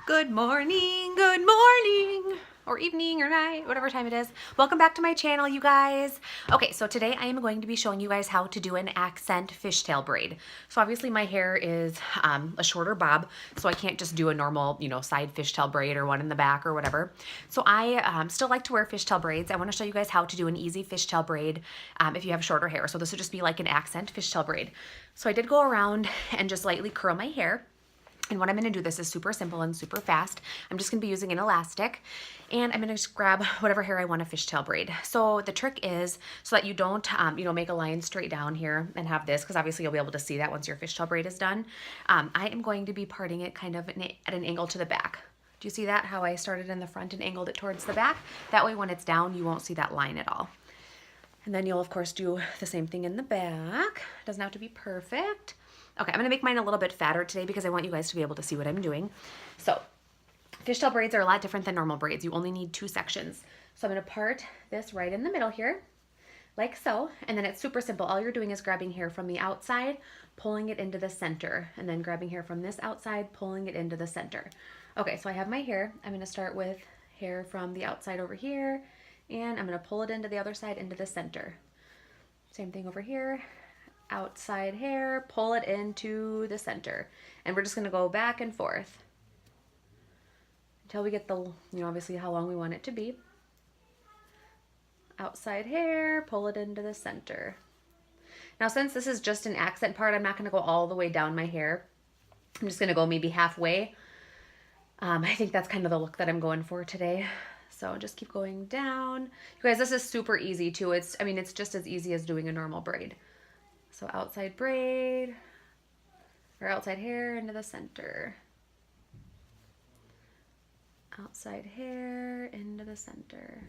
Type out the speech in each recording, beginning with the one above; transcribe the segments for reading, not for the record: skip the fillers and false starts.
Good morning, or evening or night, whatever time it is. Welcome back to my channel, you guys. Okay, so today I am going to be showing you guys how to do an accent fishtail braid. So obviously my hair is a shorter bob, so I can't just do a normal, side fishtail braid or one in the back or whatever. So I still like to wear fishtail braids. I want to show you guys how to do an easy fishtail braid if you have shorter hair. So this would just be like an accent fishtail braid. So I did go around and just lightly curl my hair. And what I'm going to do, this is super simple and super fast. I'm just going to be using an elastic, and I'm going to just grab whatever hair I want to fishtail braid. So the trick is so that you don't, make a line straight down here and have this, because obviously you'll be able to see that once your fishtail braid is done. I am going to be parting it kind of at an angle to the back. Do you see that? How I started in the front and angled it towards the back? That way when it's down, you won't see that line at all. And then you'll, of course, do the same thing in the back. It doesn't have to be perfect. Okay, I'm going to make mine a little bit fatter today because I want you guys to be able to see what I'm doing. So, fishtail braids are a lot different than normal braids. You only need 2 sections. So I'm going to part this right in the middle here, like so. And then it's super simple. All you're doing is grabbing hair from the outside, pulling it into the center, and then grabbing hair from this outside, pulling it into the center. Okay, so I have my hair. I'm going to start with hair from the outside over here, and I'm going to pull it into the other side, into the center. Same thing over here. Outside hair, pull it into the center, and we're just going to go back and forth until we get the, obviously how long we want it to be. Outside hair, pull it into the center. Now since this is just an accent part, I'm not going to go all the way down my hair. I'm just going to go maybe halfway. I think that's kind of the look that I'm going for today. So just keep going down. You guys, this is super easy too. It's just as easy as doing a normal braid. So outside braid, or outside hair into the center. Outside hair into the center.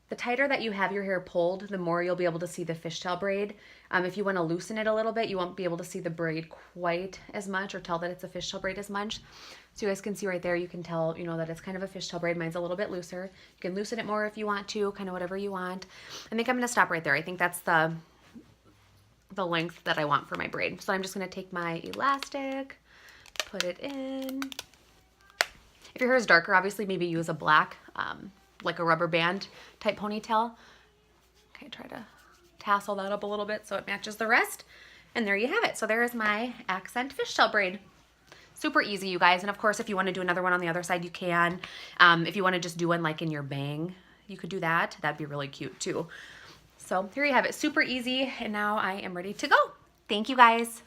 The tighter that you have your hair pulled, the more you'll be able to see the fishtail braid. If you want to loosen it a little bit, you won't be able to see the braid quite as much or tell that it's a fishtail braid as much. So you guys can see right there, you can tell, that it's kind of a fishtail braid. Mine's a little bit looser. You can loosen it more if you want to, kind of whatever you want. I think I'm going to stop right there. I think that's the length that I want for my braid. So I'm just going to take my elastic, put it in. If your hair is darker, obviously maybe use a black, like a rubber band type ponytail. Okay, try to tassel that up a little bit so it matches the rest. And there you have it. So there is my accent fishtail braid. Super easy, you guys. And of course, if you want to do another one on the other side, you can. If you want to just do one like in your bang, you could do that. That'd be really cute too. So here you have it. Super easy. And now I am ready to go. Thank you, guys.